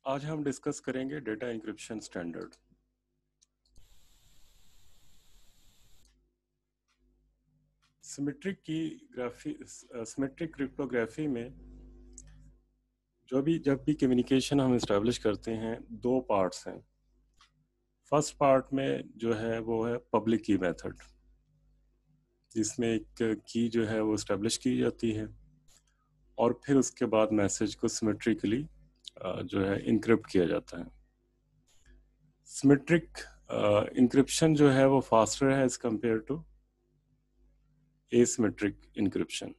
आज हम डिस्कस करेंगे data encryption standard. Symmetric cryptography में जब भी कम्युनिकेशन हम इस्टेब्लिश करते हैं, दो पार्ट्स हैं। फर्स्ट पार्ट में जो है वो है पब्लिक की मेथड, जिसमें एक की जो है वो इस्टेब्लिश की जाती है और फिर उसके बाद मैसेज को सिमेट्रिकली जो है इनक्रिप्ट किया जाता है। सिमेट्रिक इंक्रिप्शन जो है वो फास्टर है as compare to asymmetric encryption.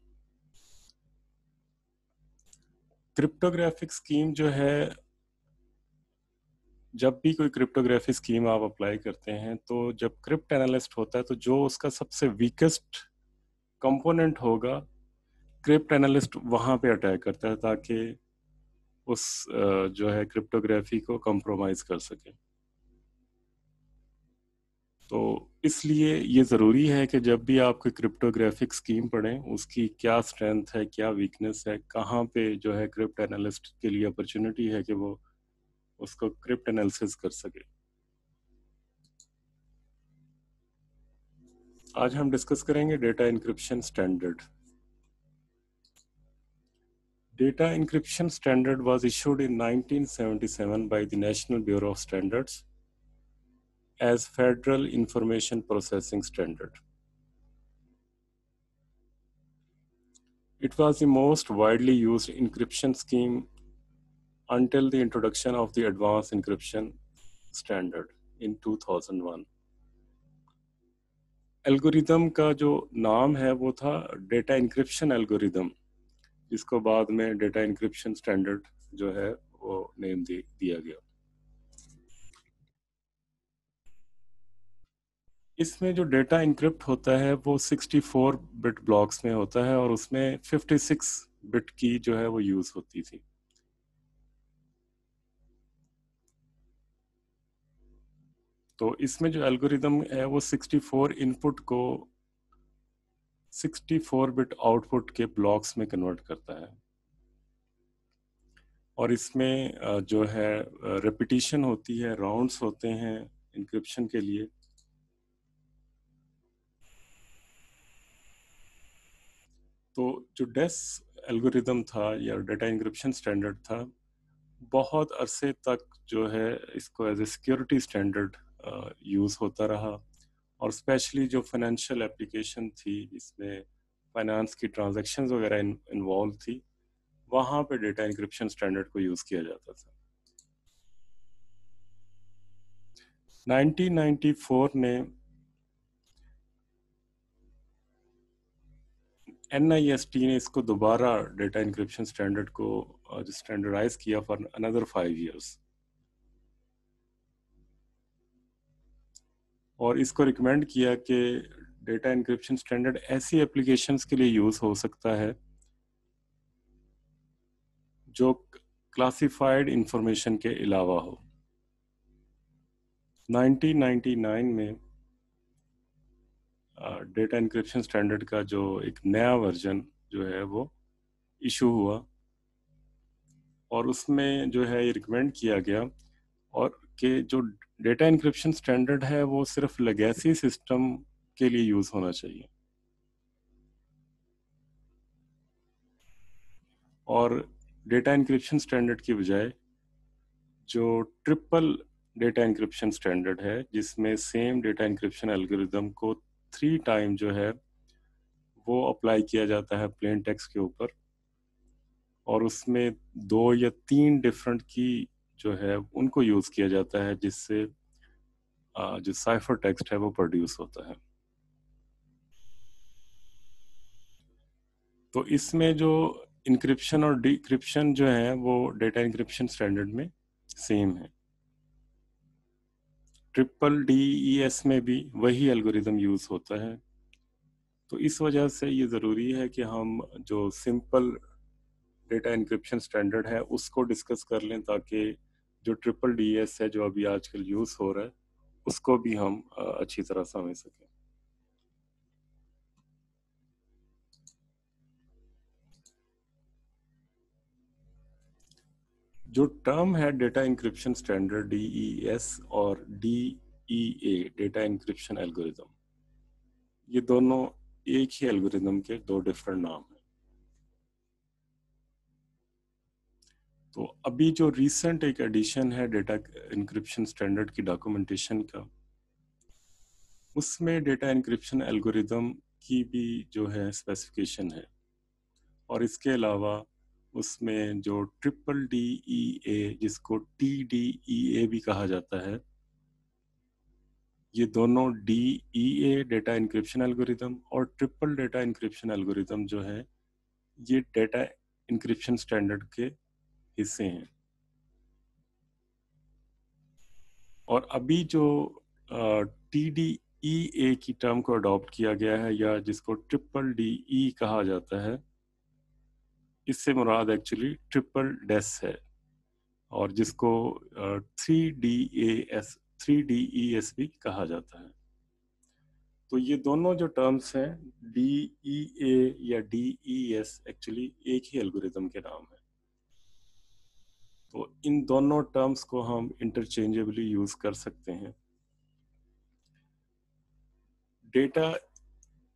Cryptographic scheme जो है, जब भी कोई क्रिप्टोग्राफी स्कीम आप अप्लाई करते हैं तो जब क्रिप्ट एनालिस्ट होता है तो जो उसका सबसे वीकेस्ट कंपोनेंट होगा, क्रिप्ट एनालिस्ट वहाँ पे अटैक करता है ताकि उस जो है क्रिप्टोग्राफी को कंप्रोमाइज कर सके। तो इसलिए ये ज़रूरी है कि जब भी आप कोई क्रिप्टोग्राफिक स्कीम पढ़ें, उसकी क्या स्ट्रेंथ है, क्या वीकनेस है, कहाँ पे जो है क्रिप्ट एनालिस्ट के लिए अपॉर्चुनिटी है कि वो उसको क्रिप्ट एनालिसिस कर सके। आज हम डिस्कस करेंगे data encryption standard. Data encryption standard was issued in 1977 by the National Bureau of Standards as Federal Information Processing Standard. It was the most widely used encryption scheme until the introduction of the Advanced Encryption Standard in 2001. Algorithm का जो नाम है वो था data encryption algorithm, जिसको बाद में data encryption standard जो है वो नेम दिया गया। इसमें जो डेटा इनक्रिप्ट होता है वो 64 बिट ब्लॉक्स में होता है और उसमें 56 बिट की जो है वो यूज होती थी। तो इसमें जो एल्गोरिदम है वो 64 इनपुट को 64 बिट आउटपुट के ब्लॉक्स में कन्वर्ट करता है और इसमें जो है रिपीटिशन होती है, राउंड्स होते हैं इंक्रिप्शन के लिए। तो जो डेस एल्गोरिदम था या डेटा इंक्रिप्शन स्टैंडर्ड था, बहुत अरसे तक जो है इसको as a security standard use होता रहा और स्पेशली जो फाइनेंशियल एप्लीकेशन थी, इसमें फाइनेंस की ट्रांजैक्शंस वगैरह इन्वॉल्व थी, वहाँ पे डेटा इंक्रिप्शन स्टैंडर्ड को यूज़ किया जाता था। 1994 में NIST ने इसको दोबारा डेटा इंक्रिप्शन स्टैंडर्ड को स्टैंडर्डाइज किया फॉर अनदर 5 years और इसको रिकमेंड किया कि डेटा इंक्रिप्शन स्टैंडर्ड ऐसी एप्लीकेशंस के लिए यूज़ हो सकता है जो क्लासिफाइड इंफॉर्मेशन के अलावा हो। 1999 में डेटा इंक्रिप्शन स्टैंडर्ड का जो एक नया वर्जन जो है वो इशू हुआ और उसमें जो है ये रिकमेंड किया गया और कि जो डेटा इंक्रिप्शन स्टैंडर्ड है वो सिर्फ लेगेसी सिस्टम के लिए यूज़ होना चाहिए और डेटा इंक्रिप्शन स्टैंडर्ड की बजाय जो ट्रिपल डेटा इंक्रिप्शन स्टैंडर्ड है, जिसमें सेम डेटा इंक्रिप्शन एल्गोरिदम को 3 टाइम जो है वो अप्लाई किया जाता है प्लेन टेक्स्ट के ऊपर और उसमें 2 या 3 डिफरेंट की जो है उनको यूज़ किया जाता है, जिससे जो साइफर टेक्स्ट है वो प्रोड्यूस होता है। तो इसमें जो इंक्रिप्शन और डिक्रिप्शन जो है वो डेटा इंक्रिप्शन स्टैंडर्ड में सेम है। ट्रिपल DES में भी वही एल्गोरिदम यूज़ होता है। तो इस वजह से ये ज़रूरी है कि हम जो सिंपल डेटा इंक्रिप्शन स्टैंडर्ड है उसको डिस्कस कर लें ताकि जो ट्रिपल DES है जो अभी आजकल यूज़ हो रहा है उसको भी हम अच्छी तरह समझ सकें। जो टर्म है डेटा इंक्रिप्शन स्टैंडर्ड DES और DEA डेटा इंक्रिप्शन एल्गोरिदम, ये दोनों एक ही एल्गोरिदम के दो डिफरेंट नाम हैं। तो अभी जो रीसेंट एक एडिशन है डेटा इंक्रिप्शन स्टैंडर्ड की डॉक्यूमेंटेशन का, उसमें डेटा इंक्रिप्शन एल्गोरिदम की भी जो है स्पेसिफिकेशन है, और इसके अलावा उसमें जो DDEA जिसको TDEA भी कहा जाता है, ये दोनों DEA डेटा इंक्रिप्शन एल्गोरिदम और ट्रिपल डेटा इंक्रिप्शन एल्गोरिदम जो है, ये डेटा इंक्रिप्शन स्टैंडर्ड के हिस्से हैं। और अभी जो TDEA की टर्म को अडॉप्ट किया गया है, या जिसको DDE कहा जाता है, इससे मुराद एक्चुअली ट्रिपल डेस है, और जिसको 3DES भी कहा जाता है। तो ये दोनों जो टर्म्स हैं, DEA या DES, एक्चुअली एक ही एल्गोरिदम के नाम है। तो इन दोनों टर्म्स को हम इंटरचेंजेबली यूज कर सकते हैं। डेटा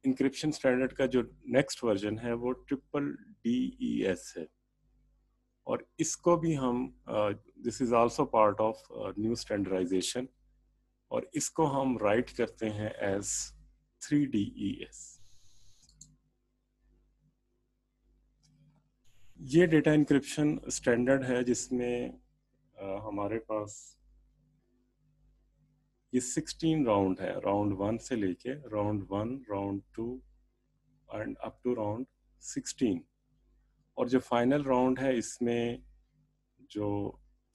इंक्रिप्शन स्टैंडर्ड का जो नेक्स्ट वर्जन है वो DDES है, और इसको भी हम this is also part of new standardization, और इसको हम राइट करते हैं एज 3DES। ये डेटा इंक्रिप्शन स्टैंडर्ड है जिसमें हमारे पास ये 16 राउंड है, राउंड 1 से लेके round 1, round 2 and up to round 16। और जो फाइनल राउंड है इसमें जो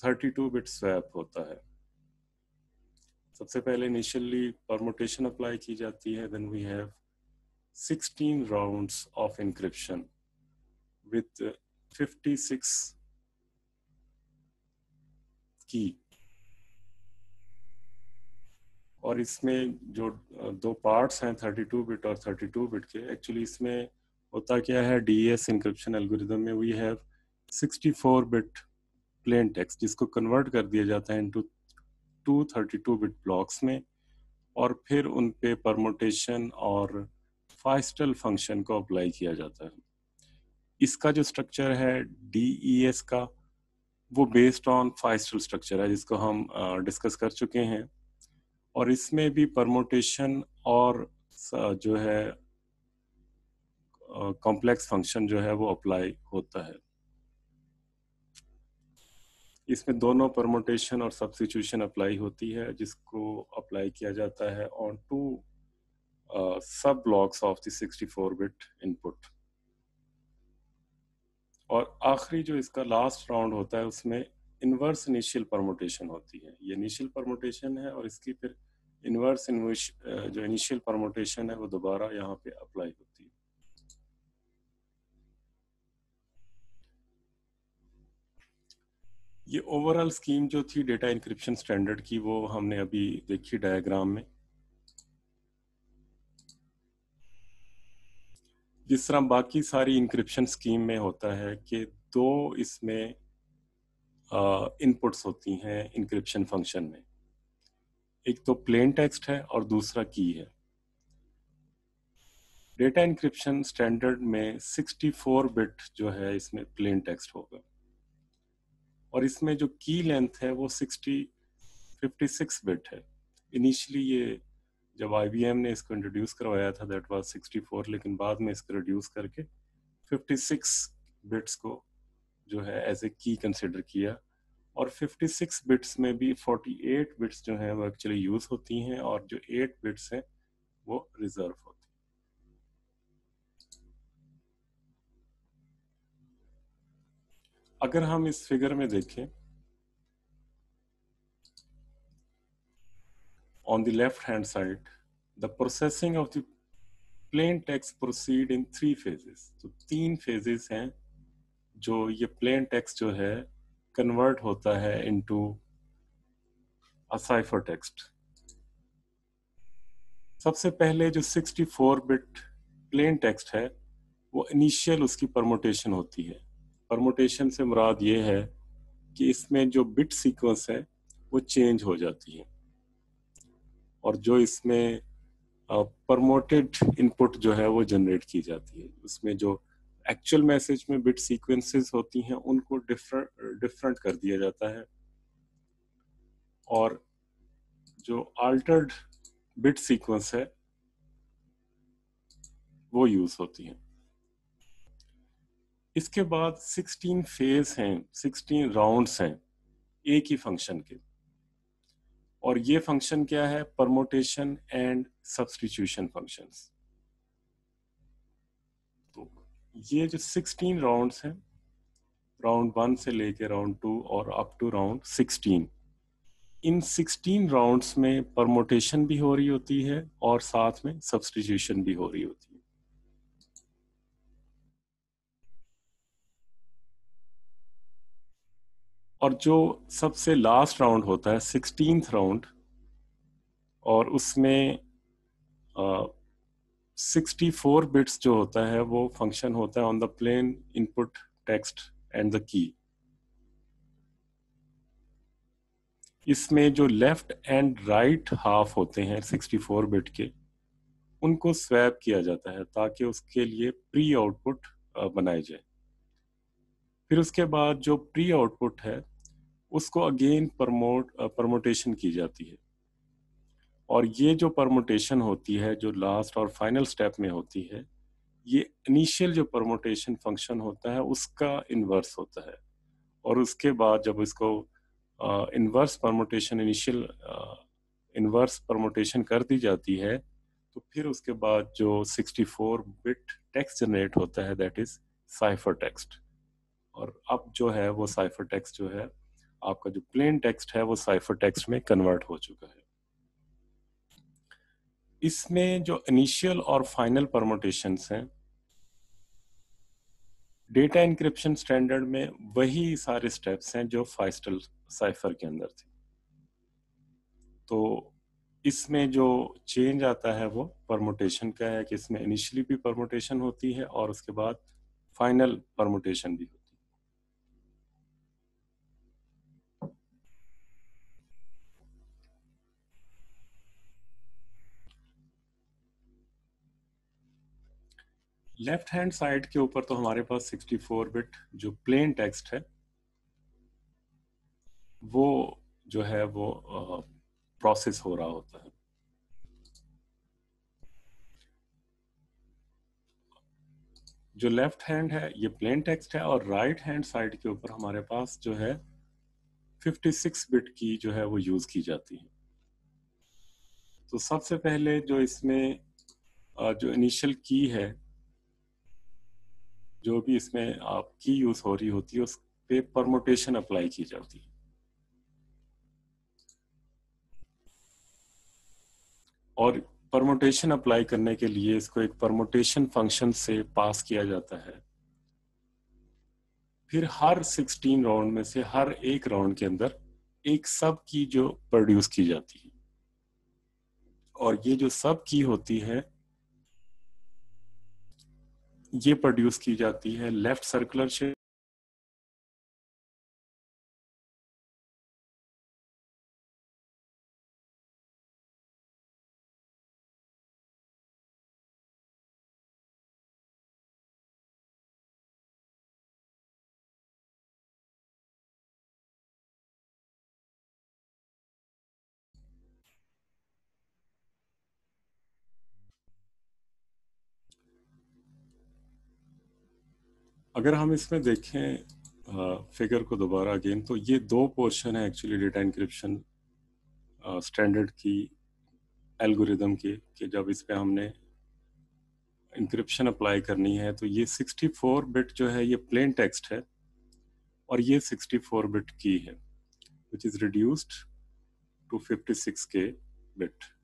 32 बिट स्वैप होता है। सबसे पहले इनिशियली परमुटेशन अप्लाई की जाती है, then we have 16 rounds of encryption with 56 key. और इसमें जो दो पार्ट्स हैं 32 बिट और 32 बिट के, एक्चुअली इसमें होता क्या है, DES इंक्रिप्शन एल्गोरिदम में we have 64 bit plain text जिसको कन्वर्ट कर दिया जाता है इनटू 32 बिट ब्लॉक्स में, और फिर उन पे परमुटेशन और फाइस्टल फंक्शन को अप्लाई किया जाता है। इसका जो स्ट्रक्चर है DES का, वो बेस्ड ऑन फाइस्टल स्ट्रक्चर है जिसको हम डिस्कस कर चुके हैं, और इसमें भी परमुटेशन और जो है कॉम्प्लेक्स फंक्शन जो है वो अप्लाई होता है। इसमें दोनों परमुटेशन और सब्स्टिट्यूशन अप्लाई होती है, जिसको अप्लाई किया जाता है ऑन टू सब blocks of the 64 bit input. और आखिरी जो इसका लास्ट राउंड होता है उसमें इनवर्स इनिशियल परमुटेशन होती है। ये इनिशियल परमुटेशन है, और इसकी फिर इनवर्स जो इनिशियल परमुटेशन है वो दोबारा यहाँ पे अप्लाई होती है। ये ओवरऑल स्कीम जो थी डेटा इंक्रिप्शन स्टैंडर्ड की, वो हमने अभी देखी डायग्राम में। जिस तरह बाकी सारी इंक्रिप्शन स्कीम में होता है कि दो इसमें इनपुट्स होती हैं इंक्रिप्शन फंक्शन में, एक तो प्लेन टेक्स्ट है और दूसरा की है। डेटा इंक्रिप्शन स्टैंडर्ड में 64 बिट जो है इसमें प्लेन टेक्स्ट होगा, और इसमें जो की लेंथ है वो 56 बिट है। इनिशियली ये जब IBM ने इसको इंट्रोड्यूस करवाया था दैट वाज 64, लेकिन बाद में इसको रिड्यूस करके 56 बिट्स को जो है एज ए की कंसिडर किया, और 56 बिट्स में भी 48 बिट्स जो हैं वो एक्चुअली यूज होती हैं, और जो 8 बिट्स हैं वो रिजर्व होती हैं। अगर हम इस फिगर में देखें, on the left hand side, the processing of the plain text proceed in 3 phases। तो 3 phases हैं जो ये plain text जो है कन्वर्ट होता है into a cipher text। सबसे पहले जो 64 बिट प्लेन टेक्स्ट है वो इनिशियल उसकी परमुटेशन होती है। परमुटेशन से मुराद ये है कि इसमें जो बिट सीक्वेंस है वो चेंज हो जाती है, और जो इसमें प्रमोटेड इनपुट जो है वो जनरेट की जाती है। उसमें जो एक्चुअल मैसेज में बिट सीक्वेंसेस होती हैं उनको डिफरेंट डिफरेंट कर दिया जाता है, और जो अल्टर्ड बिट सीक्वेंस है वो यूज होती है। इसके बाद 16 फेज हैं, 16 राउंड्स हैं एक ही फंक्शन के, और ये फंक्शन क्या है? Permutation and substitution functions. तो ये जो 16 राउंड्स हैं, राउंड 1 से लेके राउंड 2 और अप टू राउंड 16, इन 16 राउंड्स में परमोटेशन भी हो रही होती है और साथ में सब्स्टिट्यूशन भी हो रही होती है। और जो सबसे लास्ट राउंड होता है 16th राउंड, और उसमें 64 बिट्स जो होता है वो फंक्शन होता है on the plain input text and the key. इसमें जो लेफ्ट एंड राइट हाफ होते हैं 64 बिट के, उनको स्वैप किया जाता है ताकि उसके लिए प्री आउटपुट बनाए जाए। फिर उसके बाद जो प्री आउटपुट है उसको अगेन परमोटेशन की जाती है, और ये जो परमोटेशन होती है जो लास्ट और फाइनल स्टेप में होती है, ये इनिशियल जो परमोटेशन फंक्शन होता है उसका इन्वर्स होता है। और उसके बाद जब इसको inverse permutation initial inverse permutation कर दी जाती है, तो फिर उसके बाद जो 64 बिट टेक्स्ट जनरेट होता है दैट इज साइफर टेक्स्ट। और अब जो है वो साइफर टेक्स्ट जो है, आपका जो प्लेन टेक्स्ट है वो साइफर टेक्स्ट में कन्वर्ट हो चुका है। इसमें जो इनिशियल और फाइनल परमोटेशंस हैं, डेटा इंक्रिप्शन स्टैंडर्ड में वही सारे स्टेप्स हैं जो फाइस्टल साइफर के अंदर थे। तो इसमें जो चेंज आता है वो परमोटेशन का है कि इसमें इनिशियली भी परमोटेशन होती है और उसके बाद फाइनल परमोटेशन भी होती है। लेफ्ट हैंड साइड के ऊपर तो हमारे पास 64 बिट जो प्लेन टेक्स्ट है वो जो है वो प्रोसेस हो रहा होता है। जो लेफ्ट हैंड है ये प्लेन टेक्स्ट है, और राइट हैंड साइड के ऊपर हमारे पास जो है 56 बिट की जो है वो यूज की जाती है। तो सबसे पहले जो इसमें जो इनिशियल की है, जो भी इसमें आप की यूज हो रही होती है उस पे परमुटेशन अप्लाई की जाती है। और परमुटेशन अप्लाई करने के लिए इसको एक परमुटेशन फंक्शन से पास किया जाता है। फिर हर 16 राउंड में से हर एक राउंड के अंदर एक सब की जो प्रोड्यूस की जाती है, और ये जो सब की होती है ये प्रोड्यूस की जाती है लेफ्ट सर्कुलर शेप, अगर हम इसमें देखें फिगर को दोबारा अगेन, तो ये दो पोर्शन है एक्चुअली डेटा इंक्रिप्शन स्टैंडर्ड की एल्गोरिदम की, कि जब इस पे हमने इंक्रिप्शन अप्लाई करनी है तो ये 64 बिट जो है ये प्लेन टेक्स्ट है, और ये 64 बिट की है विच इज रिड्यूस्ड टू 56 के बिट।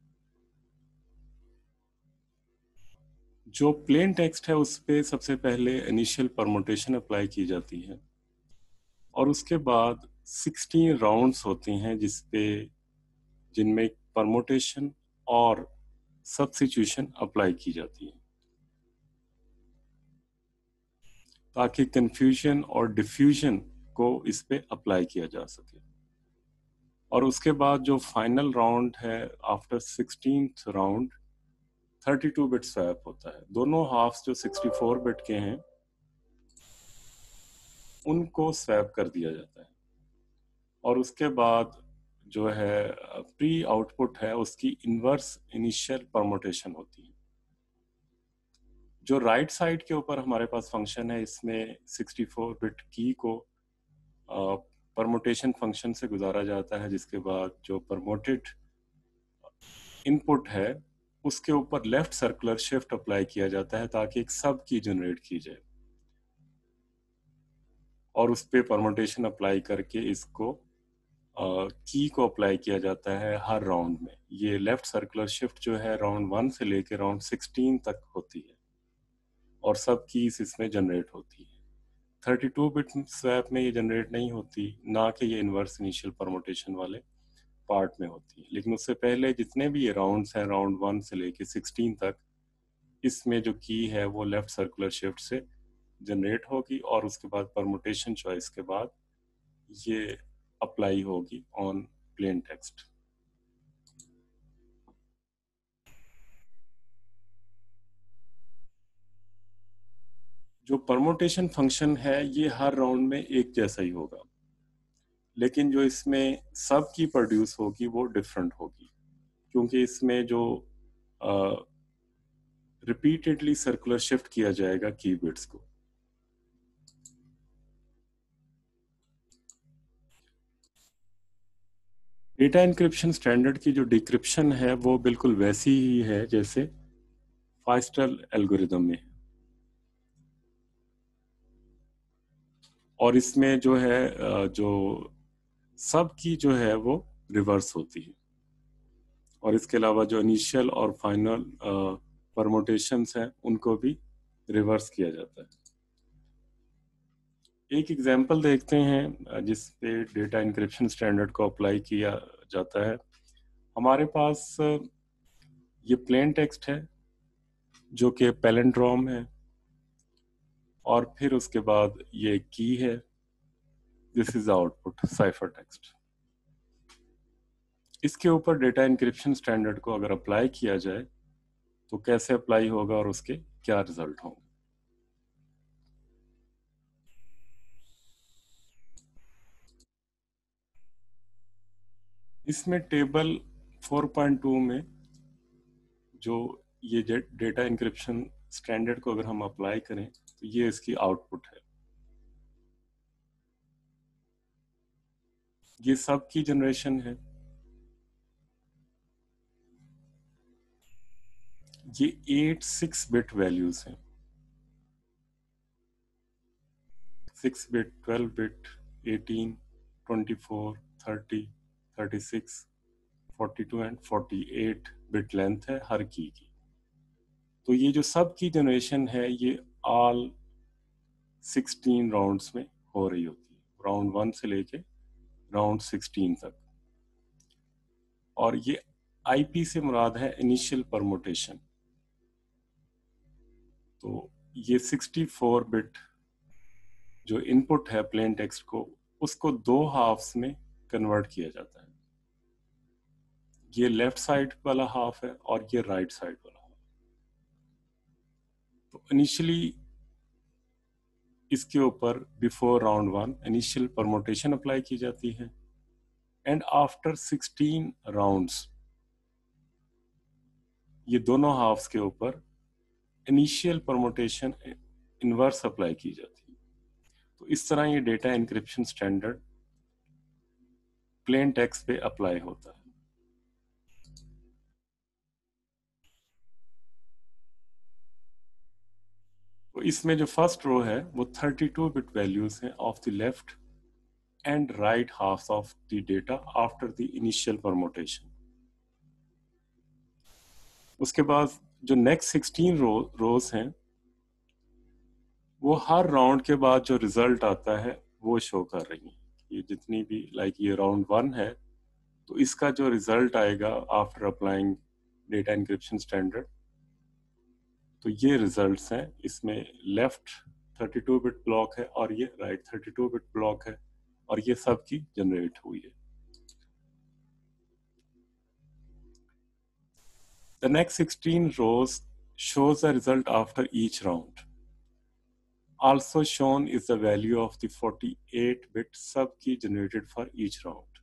जो प्लेन टेक्स्ट है उस पे सबसे पहले इनिशियल परमुटेशन अप्लाई की जाती है, और उसके बाद 16 राउंड्स होती हैं जिनमें परमुटेशन और सब्स्टिट्यूशन अप्लाई की जाती है, ताकि कंफ्यूजन और डिफ्यूजन को इस पे अप्लाई किया जा सके। और उसके बाद जो फाइनल राउंड है after 16th round 32 bit swap होता है। दोनों हाफ्स जो 64 बिट के हैं उनको स्वैप कर दिया जाता है और उसके बाद जो है प्री आउटपुट है उसकी इनवर्स इनिशियल परमुटेशन होती है। जो राइट साइड के ऊपर हमारे पास फंक्शन है इसमें 64 बिट की को परमुटेशन फंक्शन से गुजारा जाता है, जिसके बाद जो परमोटेड इनपुट है उसके ऊपर लेफ्ट सर्कुलर शिफ्ट अप्लाई किया जाता है ताकि एक सब की जनरेट की जाए और उस पर परमुटेशन अप्लाई करके इसको की को अप्लाई किया जाता है हर राउंड में। ये लेफ्ट सर्कुलर शिफ्ट जो है राउंड 1 से लेकर राउंड 16 तक होती है और सब कीज इसमें जनरेट होती है। 32 बिट स्वैप में ये जनरेट नहीं होती, ना कि ये इनवर्स इनिशियल परमुटेशन वाले पार्ट में होती है। लेकिन उससे पहले जितने भी ये राउंड्स हैं राउंड 1 से लेके 16 तक, इसमें जो की है वो लेफ्ट सर्कुलर शिफ्ट से जनरेट होगी और उसके बाद परमुटेशन चॉइस के बाद ये अप्लाई होगी ऑन प्लेन टेक्स्ट। जो परमुटेशन फंक्शन है ये हर राउंड में एक जैसा ही होगा, लेकिन जो इसमें सब की प्रोड्यूस होगी वो डिफरेंट होगी क्योंकि इसमें जो रिपीटेडली सर्कुलर शिफ्ट किया जाएगा की बिट्स को। डेटा इंक्रिप्शन स्टैंडर्ड की जो डिक्रिप्शन है वो बिल्कुल वैसी ही है जैसे फाइस्टल एल्गोरिदम में, और इसमें जो है जो सब की जो है वो रिवर्स होती है और इसके अलावा जो इनिशियल और फाइनल परमुटेशंस हैं उनको भी रिवर्स किया जाता है। एक एग्जांपल देखते हैं जिस पे डेटा इंक्रिप्शन स्टैंडर्ड को अप्लाई किया जाता है। हमारे पास ये प्लेन टेक्स्ट है जो कि पैलिंड्रोम है और फिर उसके बाद ये की है, this is output cipher text. इसके ऊपर डेटा इंक्रिप्शन स्टैंडर्ड को अगर अप्लाई किया जाए तो कैसे अप्लाई होगा और उसके क्या रिजल्ट होंगे। इसमें टेबल 4.2 में जो ये डेटा इंक्रिप्शन स्टैंडर्ड को अगर हम अप्लाई करें तो ये इसकी आउटपुट है। ये सब की जनरेशन है, ये 8 6 बिट वैल्यूज हैं, 6 bit, 12 bit, 18, 24, 30, 36, 42 and 48 bit length है हर की। तो ये जो सब की जनरेशन है ये ऑल 16 राउंड्स में हो रही होती है, राउंड 1 से लेके राउंड 16 तक। और ये आईपी से मुराद है इनिशियल परमुटेशन। तो ये 64 बिट जो इनपुट है प्लेन टेक्स्ट को उसको दो हाफ्स में कन्वर्ट किया जाता है। ये लेफ्ट साइड वाला हाफ है और ये राइट साइड वाला हाफ। तो इनिशियली इसके ऊपर before round 1 initial permutation apply की जाती है एंड आफ्टर 16 राउंड्स ये दोनों हाफ्स के ऊपर इनिशियल परमुटेशन इनवर्स अप्लाई की जाती है। तो इस तरह ये data encryption standard plain text पे अप्लाई होता है। तो इसमें जो फर्स्ट रो है वो 32 बिट वैल्यूज हैं of the left and right half of the data after the initial permutation. उसके बाद जो नेक्स्ट 16 रोज हैं वो हर राउंड के बाद जो रिजल्ट आता है वो शो कर रही हैं। ये जितनी भी ये राउंड 1 है तो इसका जो रिजल्ट आएगा after applying data encryption standard, तो ये रिजल्ट्स हैं। इसमें लेफ्ट 32 बिट ब्लॉक है और ये राइट 32 बिट ब्लॉक है और ये सब की जनरेट हुई है। The next 16 rows shows the result after each round. Also shown is the value of the 48-bit sub-key generated for each round.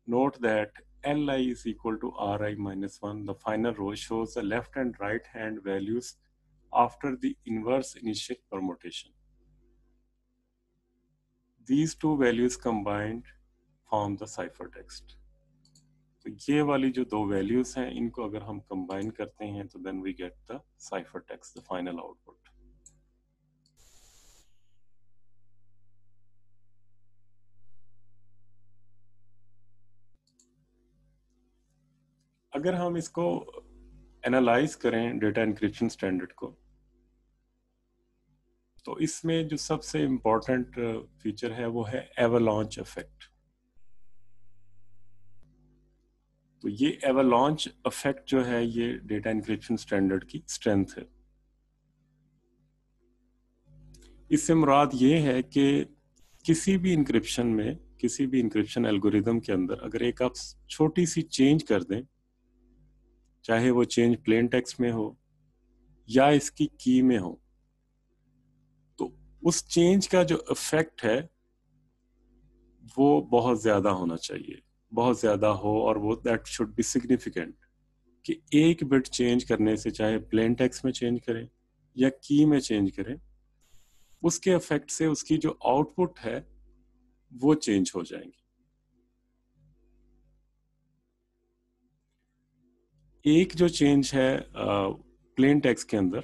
Note that Li is equal to Ri minus 1. The final row shows the left and right hand values after the inverse initial permutation. These two values combined form the ciphertext. तो ये वाली जो दो values हैं इनको अगर हम combine करते हैं तो then we get the ciphertext, the final output. अगर हम इसको एनालाइज करें डेटा इंक्रिप्शन स्टैंडर्ड को, तो इसमें जो सबसे इम्पोर्टेंट फीचर है वो है एवलांच इफेक्ट। तो ये एवलांच इफेक्ट जो है ये डेटा इंक्रिप्शन स्टैंडर्ड की स्ट्रेंथ है। इससे मुराद ये है कि किसी भी इंक्रिप्शन में, किसी भी इंक्रिप्शन एल्गोरिदम के अंदर अगर एक आप छोटी सी चेंज कर दें, चाहे वो चेंज प्लेन टेक्स्ट में हो या इसकी की में हो, तो उस चेंज का जो इफेक्ट है वो बहुत ज्यादा होना चाहिए, बहुत ज्यादा हो, और वो दैट शुड बी सिग्निफिकेंट, कि एक बिट चेंज करने से, चाहे प्लेन टेक्स्ट में चेंज करें या की में चेंज करें, उसके इफेक्ट से उसकी जो आउटपुट है वो चेंज हो जाएंगी। एक जो चेंज है प्लेन टेक्स्ट के अंदर,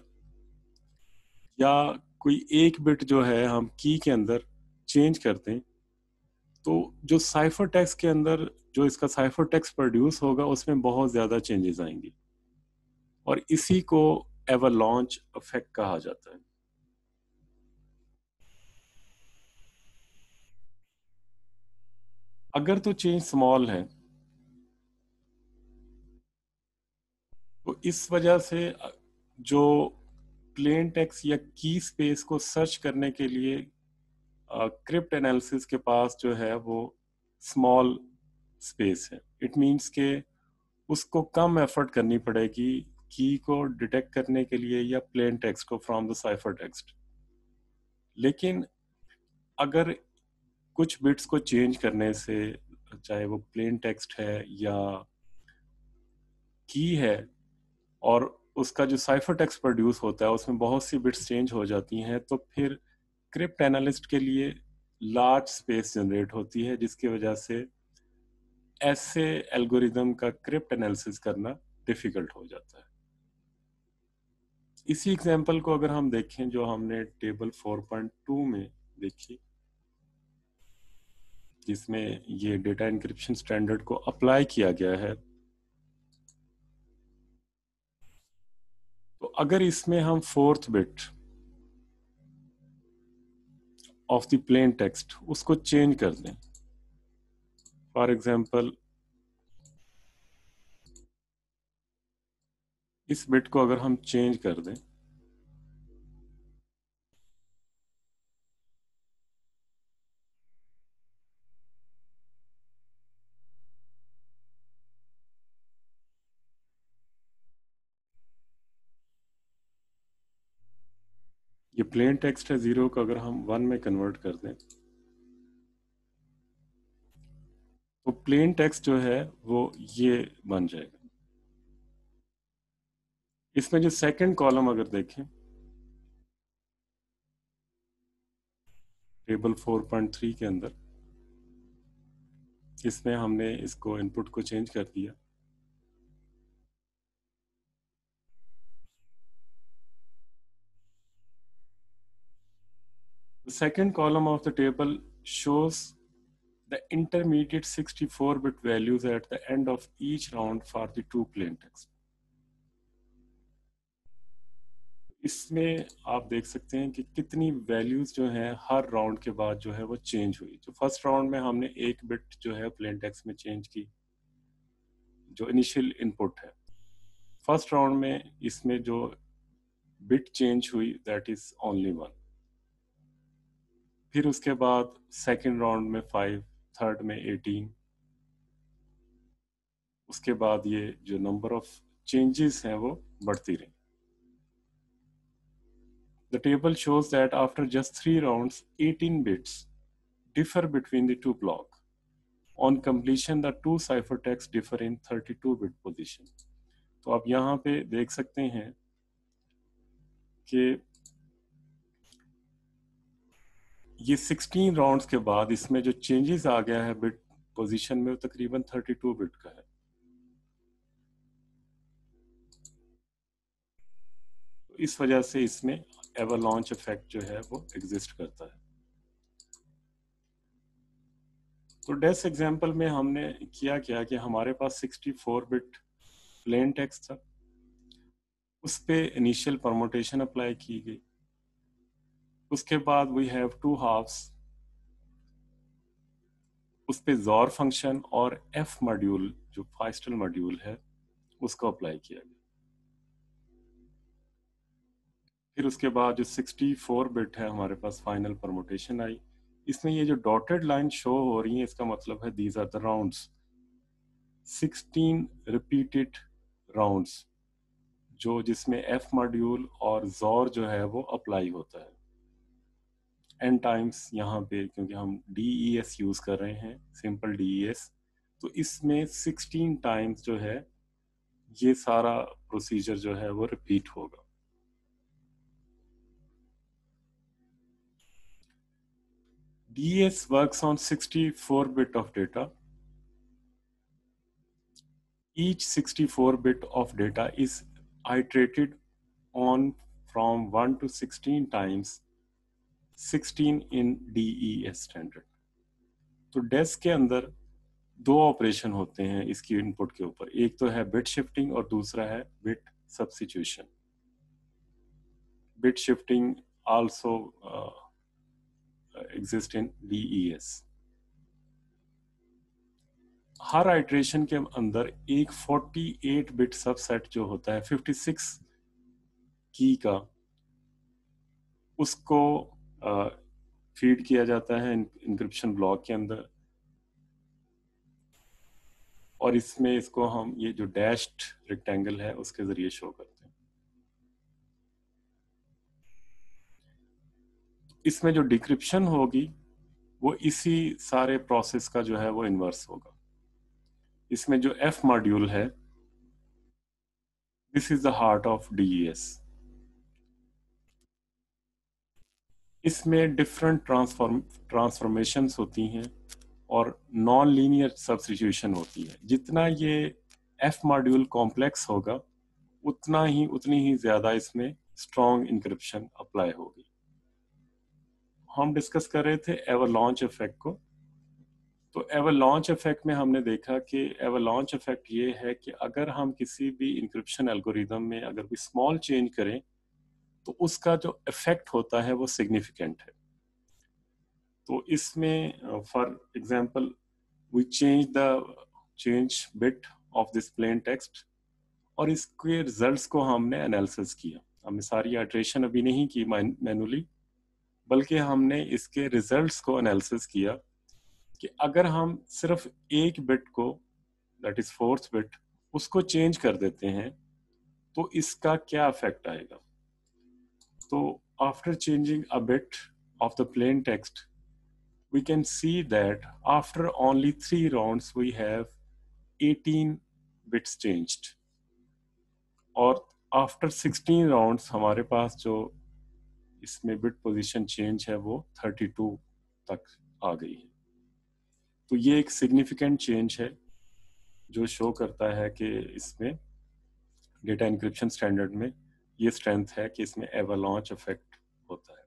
या कोई एक बिट जो है हम की के अंदर चेंज करते हैं, तो जो साइफर टेक्स्ट के अंदर जो इसका साइफर टेक्स्ट प्रोड्यूस होगा उसमें बहुत ज्यादा चेंजेस आएंगी, और इसी को एवलांच इफेक्ट कहा जाता है। अगर तो चेंज स्मॉल है तो इस वजह से जो प्लेन टेक्स्ट या की स्पेस को सर्च करने के लिए क्रिप्ट एनालिसिस के पास जो है वो स्मॉल स्पेस है। इट मीन्स के उसको कम एफर्ट करनी पड़ेगी की को डिटेक्ट करने के लिए या प्लेन टेक्स्ट को फ्रॉम द साइफर टेक्स्ट। लेकिन अगर कुछ बिट्स को चेंज करने से, चाहे वो प्लेन टेक्स्ट है या की है, और उसका जो साइफर टेक्स्ट प्रोड्यूस होता है उसमें बहुत सी बिट्स चेंज हो जाती हैं, तो फिर क्रिप्ट एनालिस्ट के लिए लार्ज स्पेस जनरेट होती है, जिसकी वजह से ऐसे एल्गोरिदम का क्रिप्ट एनालिसिस करना डिफिकल्ट हो जाता है। इसी एग्जांपल को अगर हम देखें जो हमने टेबल 4.2 में देखी, जिसमें ये डेटा इंक्रिप्शन स्टैंडर्ड को अप्लाई किया गया है, तो अगर इसमें हम fourth bit of the plain text उसको चेंज कर दें, फॉर एग्जांपल इस बिट को अगर हम चेंज कर दें, ये प्लेन टेक्स्ट है 0 को अगर हम 1 में कन्वर्ट कर दें, तो प्लेन टेक्स्ट जो है वो ये बन जाएगा। इसमें जो सेकंड कॉलम अगर देखें टेबल 4.3 के अंदर, इसमें हमने इसको इनपुट को चेंज कर दिया। The second column of the table shows the intermediate 64-bit values at the end of each round for the two plain text. इसमें आप देख सकते हैं कि कितनी वैल्यूज जो हैं हर राउंड के बाद जो है वो चेंज हुई। जो फर्स्ट राउंड में हमने एक बिट जो है प्लेन टेक्स्ट में चेंज की, जो इनिशियल इनपुट है, फर्स्ट राउंड में इसमें जो बिट चेंज हुई दैट इज ओनली 1। फिर उसके बाद सेकंड राउंड में 5, थर्ड में 18, उसके बाद ये जो नंबर ऑफ चेंजेस हैं वो बढ़ती रही. The table shows that after just 3 rounds, 18 bits differ between the two blocks. On completion, the two ciphertexts differ in 32-bit position. तो आप यहाँ पे देख सकते हैं कि ये 16 राउंड्स के बाद इसमें जो चेंजेस आ गया है बिट पोजीशन में वो तकरीबन 32 बिट का है. तो इस वजह से इसमें एवलांच इफेक्ट जो है वो एग्जिस्ट करता है. तो डेस एग्जांपल में हमने किया क्या कि हमारे पास 64 बिट प्लेन टेक्स्ट था, उस पे इनिशियल परमुटेशन अप्लाई की गई. उसके बाद वी हैव टू हाफ्स, उस पे जॉर फंक्शन और एफ मॉड्यूल जो फाइस्टल मॉड्यूल है उसको अप्लाई किया गया. फिर उसके बाद जो 64 बिट है हमारे पास फाइनल परमुटेशन आई. इसमें ये जो डॉटेड लाइन शो हो रही है इसका मतलब है these are the rounds, 16 repeated rounds जो जिसमें एफ मॉड्यूल और जॉर जो है वो अप्लाई होता है एन टाइम्स. यहाँ पे क्योंकि हम DES यूज कर रहे हैं, सिंपल DES, तो इसमें 16 टाइम्स जो है ये सारा प्रोसीजर जो है वो रिपीट होगा. DES works on 64 bit of data. Each 64 bit of data is iterated on from 1 to 16 times, 16 in DES standard. तो डेस्क के अंदर दो ऑपरेशन होते हैं इसकी इनपुट के ऊपर, एक तो है बिट शिफ्टिंग और दूसरा है bit substitution. Bit shifting also exist in DES. Her iteration के अंदर एक 48 बिट सबसेट जो होता है 56 की का, उसको फीड किया जाता है इंक्रिप्शन ब्लॉक के अंदर. और इसमें इसको हम ये जो डैश्ड रेक्टेंगल है उसके जरिए शो करते हैं. इसमें जो डिक्रिप्शन होगी वो इसी सारे प्रोसेस का जो है वो इन्वर्स होगा. इसमें जो एफ मॉड्यूल है this is the heart of DES. इसमें डिफरेंट ट्रांसफॉर्मेशंस होती हैं और नॉन लीनियर सब्स्टिट्यूशन होती है. जितना ये एफ मॉड्यूल कॉम्प्लेक्स होगा उतनी ही ज्यादा इसमें स्ट्रॉन्ग इंक्रिप्शन अप्लाई होगी. हम डिस्कस कर रहे थे एवलांच इफेक्ट को. तो एवलांच इफेक्ट में हमने देखा कि एवलांच इफेक्ट ये है कि अगर हम किसी भी इंक्रिप्शन एल्गोरिदम में अगर कोई स्मॉल चेंज करें तो उसका जो इफेक्ट होता है वो सिग्निफिकेंट है. तो इसमें for example we change bit of this plain text और इसके रिजल्ट्स को हमने एनालिसिस किया. हमने सारी आइट्रेशन अभी नहीं की मैनुअली, बल्कि हमने इसके रिजल्ट्स को एनालिसिस किया कि अगर हम सिर्फ एक बिट को, दैट इज फोर्थ बिट, उसको चेंज कर देते हैं तो इसका क्या इफेक्ट आएगा. तो after changing a bit of the plain text we can see that after only 3 rounds we have 18 bits changed, और आफ्टर 16 राउंड्स हमारे पास जो इसमें बिट पोजीशन चेंज है वो 32 तक आ गई है. तो ये एक सिग्निफिकेंट चेंज है जो शो करता है कि इसमें डेटा इंक्रिप्शन स्टैंडर्ड में ये स्ट्रेंथ है कि इसमें एवलांच इफेक्ट होता है.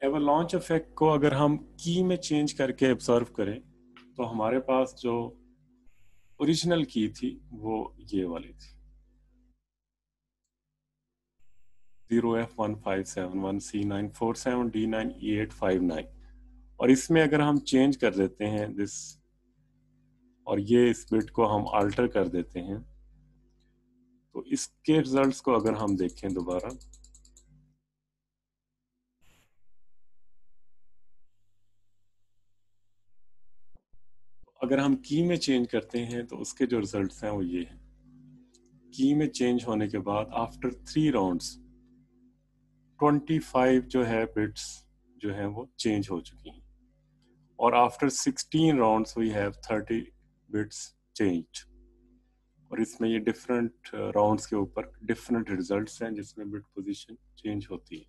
एवलांच इफेक्ट को अगर हम की में चेंज करके ऑब्जर्व करें तो हमारे पास जो ओरिजिनल की थी वो ये वाली थी 0F1571C947D9E859. और इसमें अगर हम चेंज कर देते हैं दिस और ये इस बिट को हम अल्टर कर देते हैं तो इसके रिजल्ट्स को अगर हम देखें दोबारा अगर हम की में चेंज करते हैं तो उसके जो रिजल्ट्स हैं वो ये हैं। की में चेंज होने के बाद आफ्टर 3 राउंड्स 25 जो है बिट्स जो है वो चेंज हो चुकी हैं, और after 16 rounds we have 30 bits changed. और इसमें ये डिफरेंट राउंड्स के ऊपर डिफरेंट रिजल्ट्स हैं जिसमें बिट पोजीशन चेंज होती है।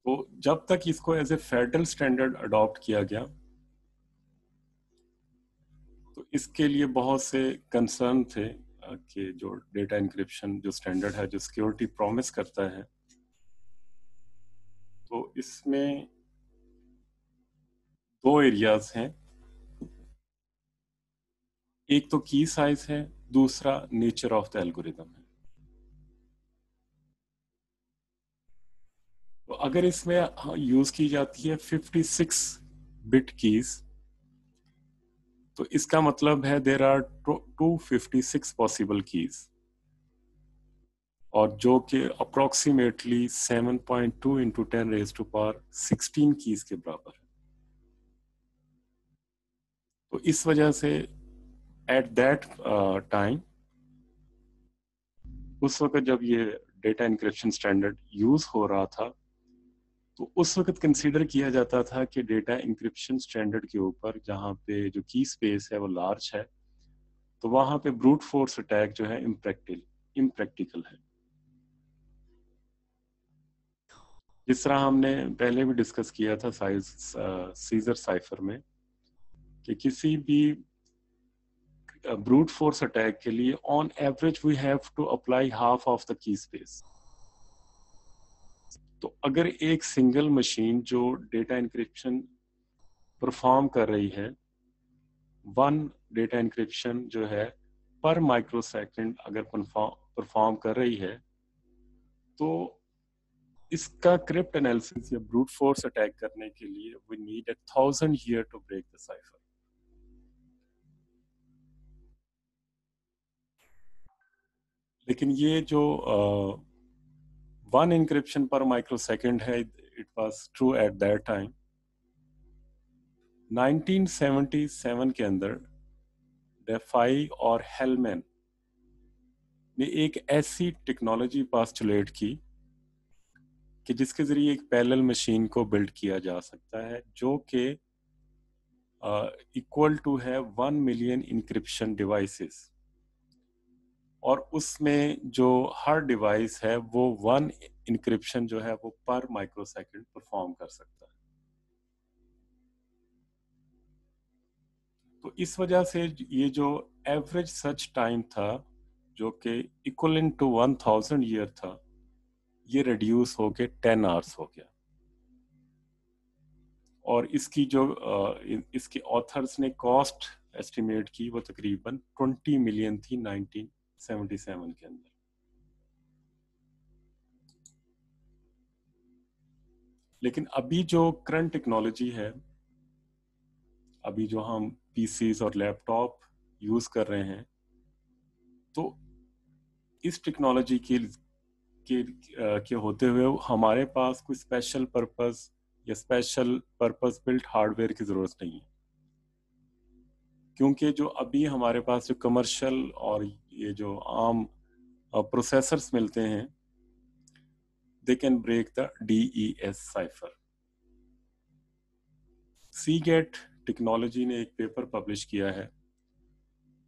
तो जब तक इसको as a federal standard adopt किया गया तो इसके लिए बहुत से कंसर्न थे कि जो डेटा इंक्रिप्शन जो स्टैंडर्ड है जो सिक्योरिटी प्रॉमिस करता है, तो इसमें दो एरियाज हैं। एक तो की साइज है, दूसरा नेचर ऑफ द एल्गोरिदम है। तो अगर इसमें यूज की जाती है 56 बिट कीज, तो इसका मतलब है देर आर 256 पॉसिबल कीज, और जो कि approximately 7.2 into 10 raise to power 16 keys के बराबर है। तो इस वजह से एट दैट टाइम, उस वक्त जब ये डेटा इंक्रिप्शन स्टैंडर्ड यूज हो रहा था, तो उस वक्त कंसीडर किया जाता था कि डेटा इंक्रिप्शन स्टैंडर्ड के ऊपर जहाँ पे जो की स्पेस है वो लार्ज है, तो वहाँ पे ब्रूट फोर्स अटैक जो है इम्प्रैक्टिकल है। जिस तरह हमने पहले भी डिस्कस किया था सीजर साइफर में, कि किसी भी ब्रूट फोर्स अटैक के लिए on average we have to apply half of the key space. तो अगर एक सिंगल मशीन जो डेटा इंक्रिप्शन परफॉर्म कर रही है, वन डेटा इंक्रिप्शन जो है पर माइक्रो सेकेंड अगर परफॉर्म कर रही है, तो इसका क्रिप्ट एनालिसिस या ब्रूट फोर्स अटैक करने के लिए we need 1000 year to break the cipher. लेकिन ये जो one encryption per microsecond है, it was true at that time. 1977 के अंदर डेफाई और हेलमैन ने एक ऐसी टेक्नोलॉजी पास्टुलेट की कि जिसके जरिए एक पैरेलल मशीन को बिल्ड किया जा सकता है जो कि इक्वल टू है 1 मिलियन इंक्रिप्शन डिवाइसेस, और उसमें जो हर डिवाइस है वो वन इंक्रिप्शन जो है वो पर माइक्रो सेकेंड परफॉर्म कर सकता है। तो इस वजह से ये जो एवरेज सर्च टाइम था जो कि इक्वलेंट टू 1000 ईयर था, ये रिड्यूस होके 10 आवर्स हो गया। और इसकी जो इसके ऑथर्स ने कॉस्ट एस्टिमेट की वो तकरीबन 20 मिलियन थी 1977 के अंदर। लेकिन अभी जो करंट टेक्नोलॉजी है, अभी जो हम पीसीज और लैपटॉप यूज कर रहे हैं, तो इस टेक्नोलॉजी के होते हुए हमारे पास कोई स्पेशल पर्पस या स्पेशल पर्पस बिल्ट हार्डवेयर की जरूरत नहीं है, क्योंकि जो अभी हमारे पास जो कमर्शियल और ये जो आम प्रोसेसर्स मिलते हैं, they can break the DES cipher. Seagate technology ने एक पेपर पब्लिश किया है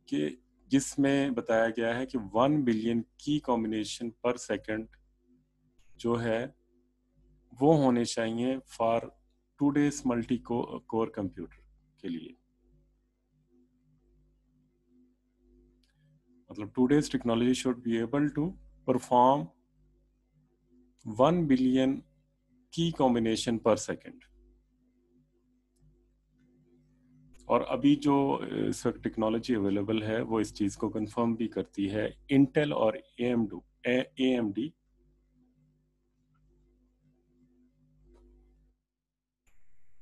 कि जिसमें बताया गया है कि 1 billion key combination per second जो है वो होने चाहिए for today's multi core computer के लिए। मतलब today's technology should be able to perform 1 billion key combination per second. और अभी जो इस वक्त टेक्नोलॉजी अवेलेबल है वो इस चीज़ को कंफर्म भी करती है। इंटेल और AMD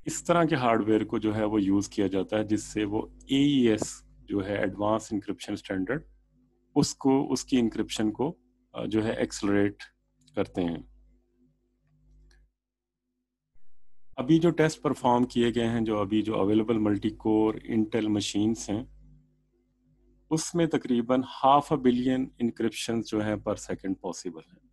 इस तरह के हार्डवेयर को जो है वो यूज़ किया जाता है जिससे वो AES जो है एडवांस इंक्रिप्शन स्टैंडर्ड, उसकी इंक्रिप्शन को जो है एक्सलरेट करते हैं। अभी जो टेस्ट परफॉर्म किए गए हैं, जो अभी जो available multi core Intel machines हैं, उसमें तकरीबन 500 बिलियन इंक्रिप्शन जो हैं पर सेकंड पॉसिबल है।